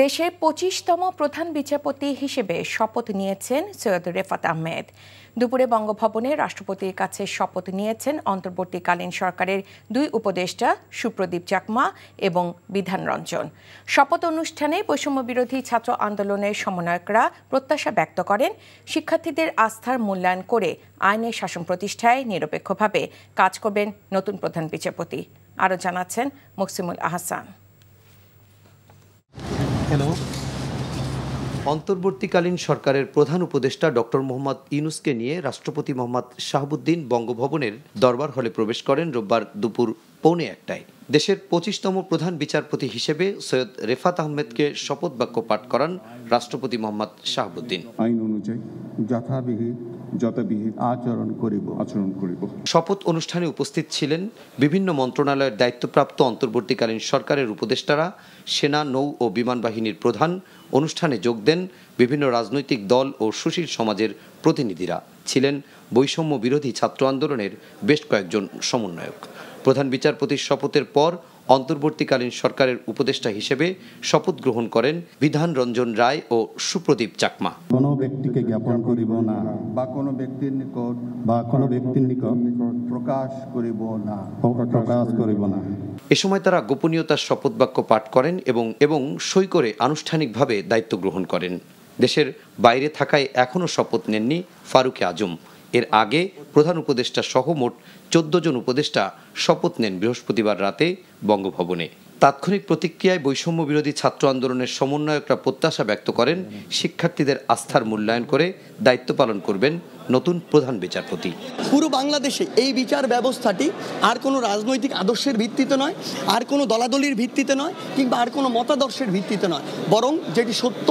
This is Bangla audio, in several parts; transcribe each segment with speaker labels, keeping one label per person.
Speaker 1: দেশের ২৫তম প্রধান বিচারপতি হিসেবে শপথ নিয়েছেন সৈয়দ রেফাত আহমেদ। দুপুরে বঙ্গভবনে রাষ্ট্রপতির কাছে শপথ নিয়েছেন অন্তর্বর্তীকালীন সরকারের দুই উপদেষ্টা সুপ্রদীপ চাকমা এবং বিধান রঞ্জন। শপথ অনুষ্ঠানে বৈষম্যবিরোধী ছাত্র আন্দোলনের সমন্বয়করা প্রত্যাশা ব্যক্ত করেন শিক্ষার্থীদের আস্থার মূল্যায়ন করে আইনের শাসন প্রতিষ্ঠায় নিরপেক্ষভাবে কাজ করবেন নতুন প্রধান বিচারপতি। আরও জানাচ্ছেন মুকসিমুল আহসান।
Speaker 2: অন্তর্বর্তীকালীন সরকারের প্রধান উপদেষ্টা ডক্টর মোহাম্মদ ইউনূসকে নিয়ে রাষ্ট্রপতি মোহাম্মদ শাহাবুদ্দিন বঙ্গভবনের দরবার হলে প্রবেশ করেন রোববার দুপুর 1:45টায়। দেশের 25তম প্রধান বিচারপতি হিসেবে সৈয়দ রেফাত আহমেদকে শপথ বাক্য পাঠ করান রাষ্ট্রপতি মোহাম্মদ শাহাবুদ্দিন।
Speaker 3: আইন অনুযায়ী যথাবিহিত আচরণ করিব।
Speaker 2: শপথ অনুষ্ঠানে উপস্থিত ছিলেন বিভিন্ন মন্ত্রণালয়ের দায়িত্বপ্রাপ্ত অন্তর্বর্তীকালীন সরকারের উপদেষ্টারা, সেনা, নৌ ও বিমান বাহিনীর প্রধান। অনুষ্ঠানে যোগ দেন বিভিন্ন রাজনৈতিক দল ও সুশীল সমাজের প্রতিনিধিরা। ছিলেন বৈষম্য বিরোধী ছাত্র আন্দোলনের বেশ কয়েকজন সমন্বয়ক। প্রধান বিচারপতির শপথের পর অন্তর্বর্তীকালীন সরকারের উপদেষ্টা হিসেবে শপথ গ্রহণ করেন বিধান রঞ্জন রায় ও সুপ্রদীপ চাকমা।
Speaker 3: কোনো ব্যক্তিকে জ্ঞাপন করিব না বা কোনো ব্যক্তির নিকট প্রকাশ করিব না।
Speaker 2: এ সময় তারা গোপনীয়তার শপথ বাক্য পাঠ করেন এবং সই করে আনুষ্ঠানিকভাবে দায়িত্ব গ্রহণ করেন। দেশের বাইরে থাকায় এখনও শপথ নেননি ফারুক আজম। এর আগে প্রধান উপদেষ্টা সহ মোট 14 জন উপদেষ্টা শপথ নেন বৃহস্পতিবার রাতে বঙ্গভবনে। তাৎক্ষণিক প্রতিক্রিয়ায় বৈষম্য বিরোধী ছাত্র আন্দোলনের সমন্বয়করা প্রত্যাশা ব্যক্ত করেন শিক্ষার্থীদের আস্থার মূল্যায়ন করে দায়িত্ব পালন করবেন নতুন প্রধান বিচারপতি।
Speaker 4: পুরো বাংলাদেশে এই বিচার ব্যবস্থাটি আর কোনো রাজনৈতিক আদর্শের ভিত্তিতে নয়, আর কোনো দলাদলির ভিত্তিতে নয়, কিংবা আর কোনো মতাদর্শের ভিত্তিতে নয়, বরং যেটি সত্য,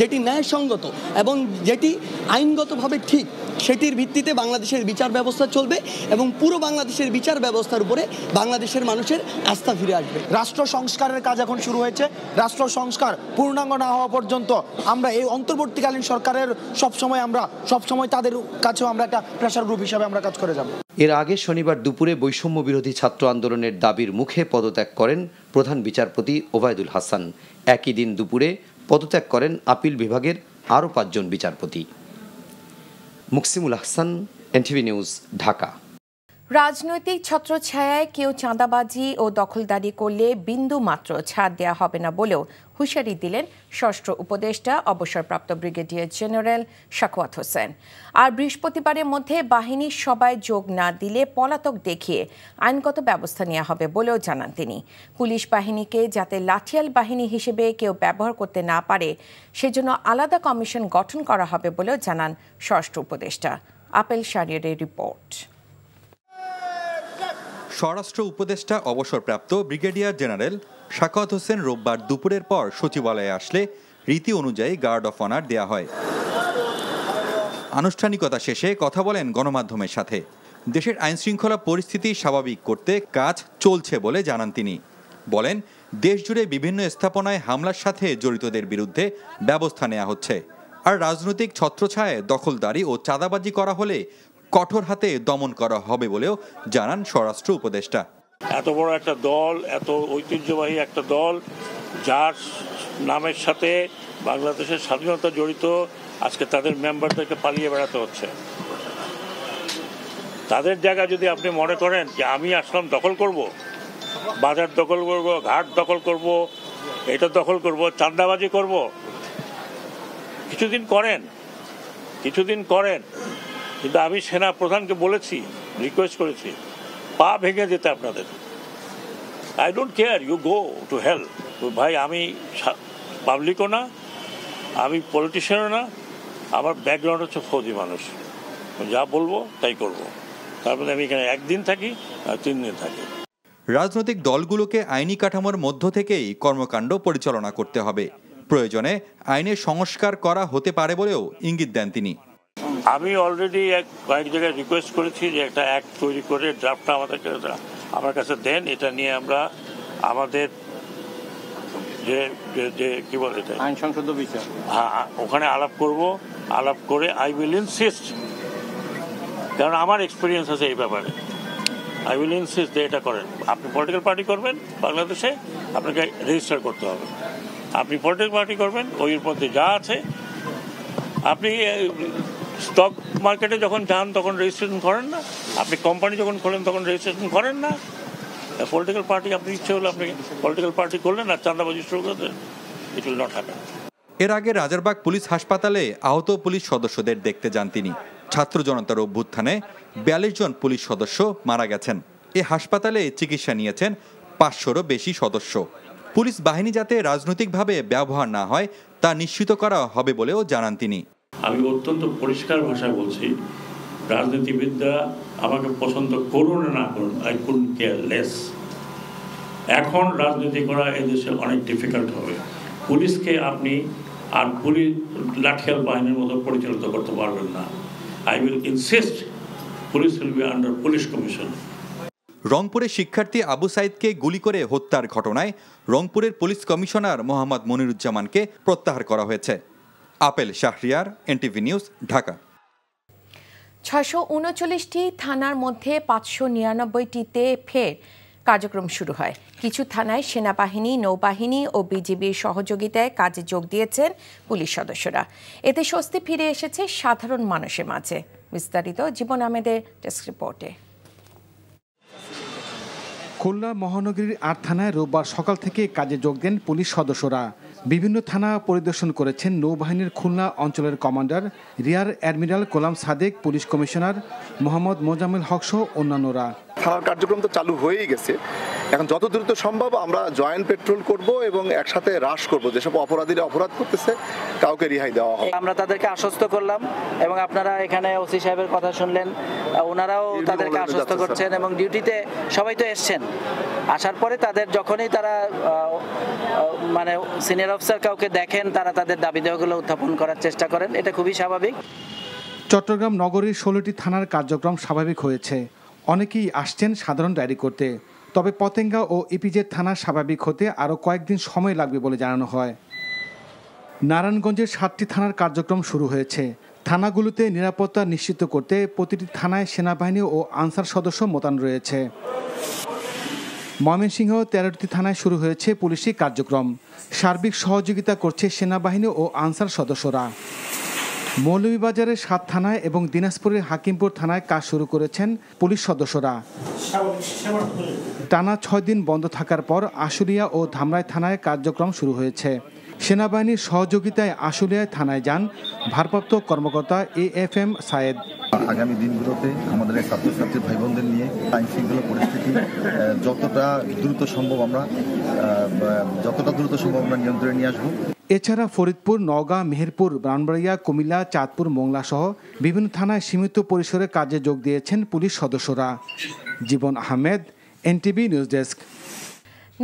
Speaker 4: যেটি ন্যায়সঙ্গত এবং যেটি আইনগতভাবে ঠিক, সেটির ভিত্তিতে বাংলাদেশের বিচার ব্যবস্থা চলবে এবং পুরো বাংলাদেশের বিচার ব্যবস্থার উপরে বাংলাদেশের মানুষের আস্থা ফিরে আসবে।
Speaker 5: রাষ্ট্র সংস্কারের কাজ এখন শুরু হয়েছে। রাষ্ট্র সংস্কার পূর্ণাঙ্গ না হওয়া পর্যন্ত আমরা এই অন্তর্বর্তীকালীন সরকারের সবসময় তাদের কাছেও আমরা একটা প্রেসার গ্রুপ হিসাবে আমরা কাজ করে যাব।
Speaker 2: এর আগে শনিবার দুপুরে বৈষম্য বিরোধী ছাত্র আন্দোলনের দাবির মুখে পদত্যাগ করেন প্রধান বিচারপতি ওবায়দুল হাসান। একই দিন দুপুরে পদত্যাগ করেন আপিল বিভাগের আরও 5 জন বিচারপতি। Muksimul Ahsan, NTV news, Dhaka.
Speaker 1: রাজনৈতিক ছত্রছায়ায় কেউ চাঁদাবাজি ও দখলদারি করলে বিন্দু মাত্র ছাড় দেওয়া হবে না বলেও হুঁশিয়ারি দিলেন স্বরাষ্ট্র উপদেষ্টা অবসরপ্রাপ্ত ব্রিগেডিয়ার জেনারেল সাখাওয়াত হোসেন। আর বৃহস্পতিবারের মধ্যে বাহিনীর সবাই যোগ না দিলে পলাতক দেখিয়ে আইনগত ব্যবস্থা নেওয়া হবে বলেও জানান তিনি। পুলিশ বাহিনীকে যাতে লাঠিয়াল বাহিনী হিসেবে কেউ ব্যবহার করতে না পারে সেজন্য আলাদা কমিশন গঠন করা হবে বলেও জানান স্বরাষ্ট্র উপদেষ্টা। আপেল শারিয়ারের রিপোর্ট।
Speaker 6: স্বরাষ্ট্র উপদেষ্টা অবসরপ্রাপ্ত ব্রিগেডিয়ার জেনারেল সাখাওয়াত হোসেন রোববার দুপুরের পর সচিবালয়ে আসলে রীতি অনুযায়ী গার্ড অফ অনার দেয়া হয়। আনুষ্ঠানিকতা শেষে কথা বলেন গণমাধ্যমের সাথে। দেশের আইনশৃঙ্খলা পরিস্থিতি স্বাভাবিক করতে কাজ চলছে বলে জানান তিনি। বলেন, দেশজুড়ে বিভিন্ন স্থাপনায় হামলার সাথে জড়িতদের বিরুদ্ধে ব্যবস্থা নেওয়া হচ্ছে। আর রাজনৈতিক ছত্রছায়ায় দখলদারি ও চাঁদাবাজি করা হলে কঠোর হাতে দমন করা হবে বলেও জানান স্বরাষ্ট্র উপদেষ্টা।
Speaker 7: এত বড় একটা দল, এত ঐতিহ্যবাহী একটা দল, যার নামের সাথে বাংলাদেশের স্বাধীনতা জড়িত, আজকে তাদের মেম্বারদেরকে পালিয়ে বেড়াতে হচ্ছে। তাদের জায়গা যদি আপনি মনে করেন যে আমি আসলাম দখল করব, বাজার দখল করব, ঘাট দখল করব, এটা দখল করব, চাঁদাবাজি করব, কিছুদিন করেন, কিন্তু আমি সেনা প্রধানকে বলেছি, রিকোয়েস্ট করেছি, পা ভেঙে যেতে আপনাদের। I don't care, you go to hell. ভাই, আমি পাবলিকও না, আমি পলিটিশিয়ানও না, আমার ব্যাকগ্রাউন্ড হচ্ছে ফৌজি মানুষ। যা বলবো তাই করব। তারপরে আমি এখানে 1 দিন থাকি আর 3 দিন থাকি।
Speaker 6: রাজনৈতিক দলগুলোকে আইনি কাঠামোর মধ্য থেকেই কর্মকাণ্ড পরিচালনা করতে হবে। প্রয়োজনে আইনের সংস্কার করা হতে পারে বলেও ইঙ্গিত দেন তিনি।
Speaker 7: আমি অলরেডি কয়েক জায়গায় রিকোয়েস্ট করেছি যে একটা অ্যাক্ট তৈরি করে ড্রাফটটা আমার কাছে দেন। এটা নিয়ে আমরা আমাদের যে কি বলে আইন সংশোধন বিষয়, হ্যাঁ, ওখানে আলাপ করে আই উইল ইনসিস্ট, কারণ আমার এক্সপিরিয়েন্স আছে এই ব্যাপারে। আই উইল ইনসিস্ট যে এটা করেন। আপনি পলিটিক্যাল পার্টি করবেন বাংলাদেশে, আপনাকে রেজিস্টার করতে হবে। আপনি পলিটিক্যাল পার্টি করবেন, ওই মধ্যে যা আছে আপনি স্টক মার্কেটে যখন যান তখন রেজিস্ট্রেশন করেন না, আপনি কোম্পানি যখন খোলেন তখন রেজিস্ট্রেশন করেন না। পলিটিক্যাল পার্টি আপনি ইচ্ছে হলে আপনি পলিটিক্যাল পার্টি করলেন আর চাঁদাবাজি শুরু করলেন, ইট উইল নট হ্যাপেন।
Speaker 6: এর আগে রাজারবাগ পুলিশ হাসপাতালে আহত পুলিশ সদস্যদের দেখতে যান তিনি। ছাত্র জনতার অভ্যুত্থানে ৪২ জন পুলিশ সদস্য মারা গেছেন। এ হাসপাতালে চিকিৎসা নিয়েছেন ৫০০রও বেশি সদস্য। পুলিশ বাহিনী যাতে রাজনৈতিকভাবে ব্যবহার না হয় তা নিশ্চিত করা হবে বলেও জানান তিনি।
Speaker 7: আমি অত্যন্ত পরিষ্কার ভাষায় বলছি, রাজনীতিবিদরা আমাকে পছন্দ করুন না করুন, আই কুডন্ট কেয়ার লেস। এখন রাজনীতি করা এদেশে অনেক ডিফিকাল্ট হবে। পুলিশকে আপনি আর পুলিশ লাঠিয়াল বাহিনীর মতো পরিচালিত করতে পারবেন না। I will insist police will be under police commission.
Speaker 6: রংপুরের শিক্ষার্থী আবু সাইদকে গুলি করে হত্যার ঘটনায় রংপুরের পুলিশ কমিশনার মোহাম্মদ মনিরুজ্জামানকে প্রত্যাহার করা হয়েছে। Apel Shahriar, NTV news, Dhaka.
Speaker 1: ৬৩৯টি থানার মধ্যে ৫৯৯টিতে ফের কার্যক্রম শুরু হয়। কিছু থানায় সেনাবাহিনী, নৌবাহিনী ও বিজিবির সহযোগিতায় কাজে যোগ দিয়েছেন পুলিশ সদস্যরা। এতে স্বস্তি ফিরে এসেছে সাধারণ মানুষের মাঝে। বিস্তারিত জীবন আহমেদের ডেস্ক রিপোর্টে।
Speaker 8: খুলনা মহানগরীর ৮ থানায় রোববার সকাল থেকে কাজে যোগ দেন পুলিশ সদস্যরা। বিভিন্ন থানা পরিদর্শন করেছেন নৌবাহিনীর খুলনা অঞ্চলের কমান্ডার রিয়ার অ্যাডমিরাল গোলাম সাদেক, পুলিশ কমিশনার মোহাম্মদ মোজাম্মেল হক সহ অন্যান্যরা।
Speaker 9: থানার কার্যক্রম তো চালু হয়েই গেছে, এখন যত দ্রুত সম্ভব আমরা জয়েন্ট পেট্রোল করব এবং একসাথে হ্রাস করব। যেসব অপরাধীরা অপরাধ করতেছে কাউকে রিহাই দেওয়া হবে।
Speaker 10: আমরা তাদেরকে আশ্বস্ত করলাম এবং আপনারা এখানে ওসি সাহেবের কথা শুনলেন, ওনারাও তাদেরকে আশ্বস্ত করছেন এবং ডিউটিতে সবাই তো এসছেন। আসার পরে তাদের যখনই তারা মানে সিনিয়র অফিসার কাউকে দেখেন, তারা তাদের দাবি দেওয়াগুলো উত্থাপন করার চেষ্টা করেন, এটা খুবই স্বাভাবিক।
Speaker 8: চট্টগ্রাম নগরীর 16টি থানার কার্যক্রম স্বাভাবিক হয়েছে। অনেকেই আসছেন সাধারণ ডায়েরি করতে, তবে পতেঙ্গা ও ইপিজেড থানা স্বাভাবিক হতে আরও কয়েকদিন সময় লাগবে বলে জানানো হয়। নারায়ণগঞ্জের 7টি থানার কার্যক্রম শুরু হয়েছে। থানাগুলোতে নিরাপত্তা নিশ্চিত করতে প্রতিটি থানায় সেনাবাহিনী ও আনসার সদস্য মোতায়েন রয়েছে। ময়মনসিংহ 13টি থানায় শুরু হয়েছে পুলিশি কার্যক্রম। সার্বিক সহযোগিতা করছে সেনাবাহিনী ও আনসার সদস্যরা। মৌলভীবাজারের 7 থানায় এবং দিনাজপুরের হাকিমপুর থানায় কাজ শুরু করেছেন পুলিশ সদস্যরা। টানা 6 দিন বন্ধ থাকার পর আশুলিয়া ও ধামরাই থানায় কার্যক্রম শুরু হয়েছে। সেনাবাহিনীর সহযোগিতায় আশুলিয়ায় থানায় যান ভারপ্রাপ্ত কর্মকর্তা AFM সায়েদ।
Speaker 11: আগামী দিনগুলোতে আমাদের ছাত্রছাত্রী ভাই বোনদের নিয়ে আইন শৃঙ্খলা পরিস্থিতি যতটা দ্রুত সম্ভব আমরা নিয়ন্ত্রণে নিয়ে আসবো।
Speaker 8: এছাড়া ফরিদপুর, নওগাঁ, মেহেরপুর, ব্রাহ্মণবাড়িয়া, কুমিল্লা, চাঁদপুর, মোংলা সহ বিভিন্ন থানায় সীমিত পরিসরে কাজে যোগ দিয়েছেন পুলিশ সদস্যরা। জীবন আহমেদ, এনটিভি নিউজ ডেস্ক।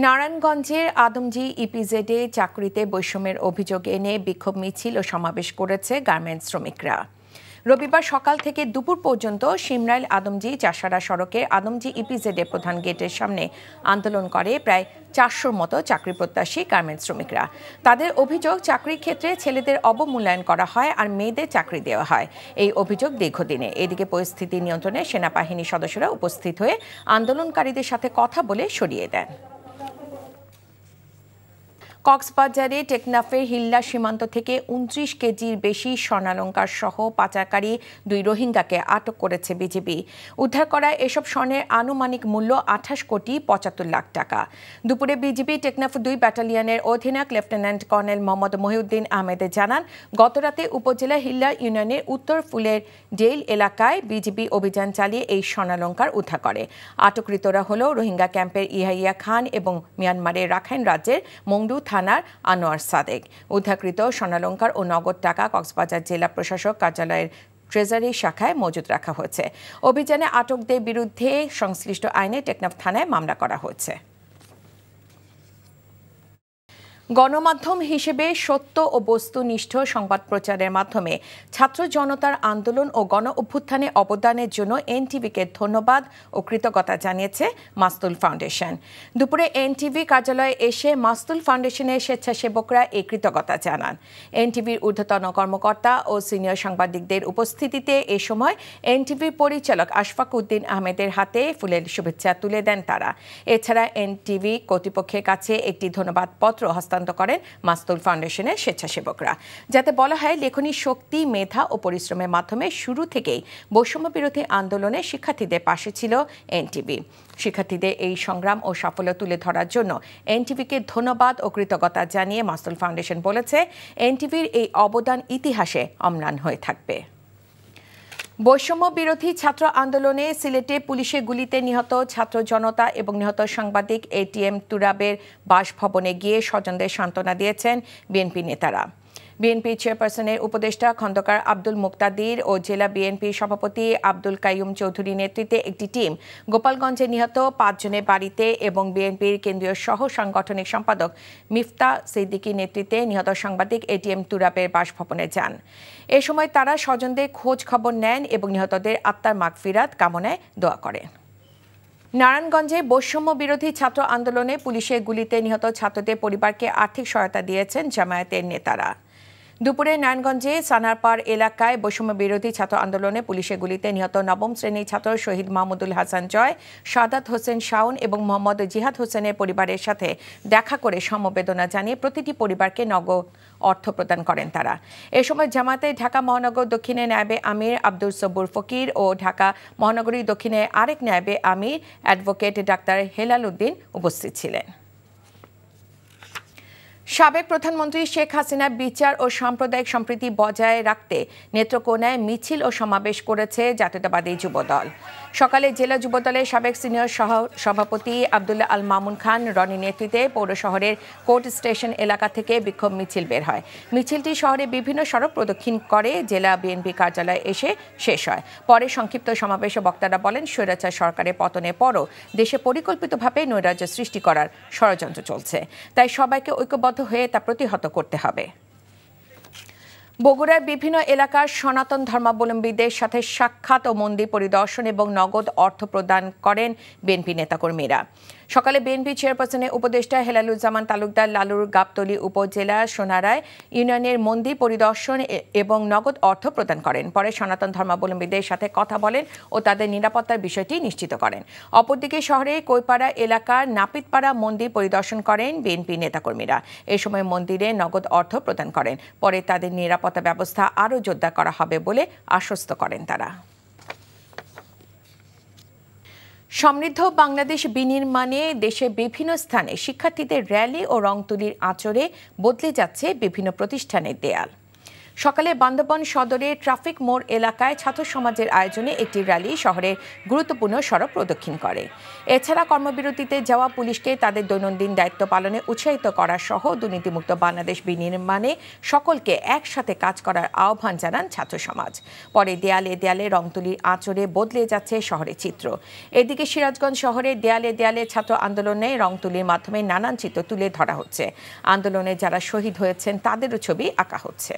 Speaker 1: নারায়ণগঞ্জের আদমজী ইপিজেডে চাকরিতে বৈষম্যের অভিযোগ এনে বিক্ষোভ মিছিল ও সমাবেশ করেছে গার্মেন্টস শ্রমিকরা। রবিবার সকাল থেকে দুপুর পর্যন্ত শিমরাইল আদমজী চাষারা সড়কের আদমজী ইপিজেডের প্রধান গেটের সামনে আন্দোলন করে প্রায় 400 মতো চাকরি প্রত্যাশী গার্মেন্টস শ্রমিকরা। তাদের অভিযোগ, চাকরির ক্ষেত্রে ছেলেদের অবমূল্যায়ন করা হয় আর মেয়েদের চাকরি দেওয়া হয়। এই অভিযোগ দীর্ঘদিনে। এদিকে পরিস্থিতি নিয়ন্ত্রণে সেনাবাহিনীর সদস্যরা উপস্থিত হয়ে আন্দোলনকারীদের সাথে কথা বলে সরিয়ে দেন। কক্সবাজারে টেকনাফের হিল্লা সীমান্ত থেকে 29 কেজির বেশি স্বর্ণালংকার সহ পাচারকারী 2 রোহিঙ্গাকে আটক করেছে বিজিবি। উদ্ধার করা এসব স্বর্ণের আনুমানিক মূল্য 28 কোটি 75 লাখ টাকা। দুপুরে বিজিবি টেকনাফ 2 ব্যাটালিয়নের অধিনায়ক লেফটেন্যান্ট কর্নেল মোহাম্মদ মহিউদ্দিন আহমেদে জানান, গতরাতে উপজেলা হিল্লা ইউনিয়নের উত্তর ফুলের জেল এলাকায় বিজিবি অভিযান চালিয়ে এই স্বর্ণালংকার উদ্ধার করে। আটককৃতরা হল রোহিঙ্গা ক্যাম্পের ইহাইয়া খান এবং মিয়ানমারের রাখাইন রাজ্যের মংডু থানার আনোয়ার সাদেক। উদ্ধারকৃত স্বর্ণালংকার ও নগদ টাকা কক্সবাজার জেলা প্রশাসক কার্যালয়ের ট্রেজারি শাখায় মজুত রাখা হয়েছে। অভিযানে আটকদের বিরুদ্ধে সংশ্লিষ্ট আইনে টেকনাফ থানায় মামলা করা হয়েছে। গণমাধ্যম হিসেবে সত্য ও বস্তুনিষ্ঠ সংবাদ প্রচারের মাধ্যমে ছাত্র জনতার আন্দোলন ও গণ অভ্যুত্থানে অবদানের জন্য এনটিভিকে ধন্যবাদ ও কৃতজ্ঞতা জানিয়েছে মাস্তুল ফাউন্ডেশন। দুপুরে এনটিভি কার্যালয়ে এসে মাস্তুল ফাউন্ডেশনের স্বেচ্ছাসেবকরা এই কৃতজ্ঞতা জানান। এনটিভির ঊর্ধ্বতন কর্মকর্তা ও সিনিয়র সাংবাদিকদের উপস্থিতিতে এ সময় এনটিভির পরিচালক আশফাক উদ্দিন আহমেদের হাতে ফুলের শুভেচ্ছা তুলে দেন তারা। এছাড়া এনটিভি কর্তৃপক্ষের কাছে একটি ধন্যবাদ পত্র হস্তান্তর হস্তান্তর করেন মাস্তুল ফাউন্ডেশনের স্বেচ্ছাসেবকরা, যাতে বলা হয় লেখনী শক্তি, মেধা ও পরিশ্রমের মাধ্যমে শুরু থেকেই বৈষম্য বিরোধী আন্দোলনে শিক্ষার্থীদের পাশে ছিল এনটিভি। শিক্ষার্থীদের এই সংগ্রাম ও সাফল্য তুলে ধরার জন্য এনটিভিকে ধন্যবাদ ও কৃতজ্ঞতা জানিয়ে মাস্তুল ফাউন্ডেশন বলেছে, এনটিভির এই অবদান ইতিহাসে অম্লান হয়ে থাকবে। বৈষম্য বিরোধী ছাত্র আন্দোলনে সিলেটে পুলিশের গুলিতে নিহত ছাত্র জনতা এবং নিহত সাংবাদিক এটিএম তুরাবের বাসভবনে গিয়ে স্বজনদের সান্ত্বনা দিয়েছেন বিএনপি নেতারা। বিএনপি চেয়ারপারসনের উপদেষ্টা খন্দকার আব্দুল মুক্তাদির ও জেলা বিএনপি সভাপতি আব্দুল কাইয়ুম চৌধুরীর নেতৃত্বে একটি টিম গোপালগঞ্জে নিহত 5 জনের বাড়িতে এবং বিএনপির কেন্দ্রীয় সহ সাংগঠনিক সম্পাদক মিফতা সিদ্দিকীর নেতৃত্বে নিহত সাংবাদিক এটিএম তুরাবের বাসভবনে যান। এ সময় তারা স্বজনদের খোঁজ খবর নেন এবং নিহতদের আত্মার মাগফিরাত কামনায় দোয়া করেন। নারায়ণগঞ্জে বৈষম্য বিরোধী ছাত্র আন্দোলনে পুলিশের গুলিতে নিহত ছাত্রদের পরিবারকে আর্থিক সহায়তা দিয়েছেন জামায়াতের নেতারা। দুপুরে নারায়ণগঞ্জে সানারপাড় এলাকায় বৈষম্য বিরোধী ছাত্র আন্দোলনে পুলিশের গুলিতে নিহত নবম শ্রেণীর ছাত্র শহীদ মাহমুদুল হাসান জয়, সাদাত হোসেন শাওন এবং মোহাম্মদ জিহাদ হোসেনের পরিবারের সাথে দেখা করে সমবেদনা জানিয়ে প্রতিটি পরিবারকে নগদ অর্থ প্রদান করেন তারা। এ সময় জামায়াতে ঢাকা মহানগর দক্ষিণে নায়েবে আমির আব্দুল সব্বুর ফকির ও ঢাকা মহানগরী দক্ষিণে আরেক নায়েবে আমির অ্যাডভোকেট ডাক্তার হেলাল উদ্দিন উপস্থিত ছিলেন। সাবেক প্রধানমন্ত্রী শেখ হাসিনা বিচার ও সাম্প্রদায়িক সম্প্রীতি বজায় রাখতে নেত্রকোনায় মিছিল ও সমাবেশ করেছে জাতীয়তাবাদী যুবদল। সকালে জেলা যুবদলের সাবেক সিনিয়র সভাপতি আব্দুল্লাহ আল মামুন খান রনির নেতৃত্বে পৌর শহরের কোর্ট স্টেশন এলাকা থেকে বিক্ষোভ মিছিল বের হয়। মিছিলটি শহরে বিভিন্ন সড়ক প্রদক্ষিণ করে জেলা বিএনপি কার্যালয়ে এসে শেষ হয়। পরে সংক্ষিপ্ত সমাবেশে বক্তারা বলেন, স্বৈরাচার সরকারের পতনের পরও দেশে পরিকল্পিতভাবে নৈরাজ্য সৃষ্টি করার ষড়যন্ত্র চলছে, তাই সবাইকে ঐক্যবদ্ধ হয়ে তা প্রতিহত করতে হবে। বগুড়ার বিভিন্ন এলাকার সনাতন ধর্মাবলম্বীদের সাথে সাক্ষাৎ ও মন্দির পরিদর্শন এবং নগদ অর্থ প্রদান করেন বিএনপি নেতাকর্মীরা। সকালে বিএনপি চেয়ারপারসনের উপদেষ্টা হেলালুজ্জামান তালুকদার লালুর গাবতলী উপজেলা সোনারায় ইউনিয়নের মন্দির পরিদর্শন এবং নগদ অর্থ প্রদান করেন। পরে সনাতন ধর্মাবলম্বীদের সাথে কথা বলেন ও তাদের নিরাপত্তার বিষয়টি নিশ্চিত করেন। অপরদিকে শহরের কৈপাড়া এলাকার নাপিতপাড়া মন্দির পরিদর্শন করেন বিএনপি নেতাকর্মীরা। এ সময় মন্দিরে নগদ অর্থ প্রদান করেন। পরে তাদের নিরাপত্তা ব্যবস্থা আরও জোরদার করা হবে বলে আশ্বস্ত করেন তারা। সমৃদ্ধ বাংলাদেশ বিনির্মাণে দেশের বিভিন্ন স্থানে শিক্ষার্থীদের র্যালি ও রং তুলির আঁচড়ে বদলে যাচ্ছে বিভিন্ন প্রতিষ্ঠানের দেয়াল। সকালে বান্দরবান সদরের ট্রাফিক মোড় এলাকায় ছাত্র সমাজের আয়োজনে একটি র্যালি শহরের গুরুত্বপূর্ণ সড়ক প্রদক্ষিণ করে। এছাড়া কর্মবিরতিতে যাওয়া পুলিশকে তাদের দৈনন্দিন দায়িত্ব পালনে উৎসাহিত করা সহ দুর্নীতিমুক্ত বাংলাদেশ বিনির্মাণে সকলকে একসাথে কাজ করার আহ্বান জানান ছাত্র সমাজ। পরে দেয়ালে দেয়ালে রং তুলির আঁচড়ে বদলে যাচ্ছে শহরের চিত্র। এদিকে সিরাজগঞ্জ শহরের দেয়ালে দেয়ালে ছাত্র আন্দোলনে রং তুলির মাধ্যমে নানান চিত্র তুলে ধরা হচ্ছে। আন্দোলনে যারা শহীদ হয়েছেন তাদেরও ছবি আঁকা হচ্ছে।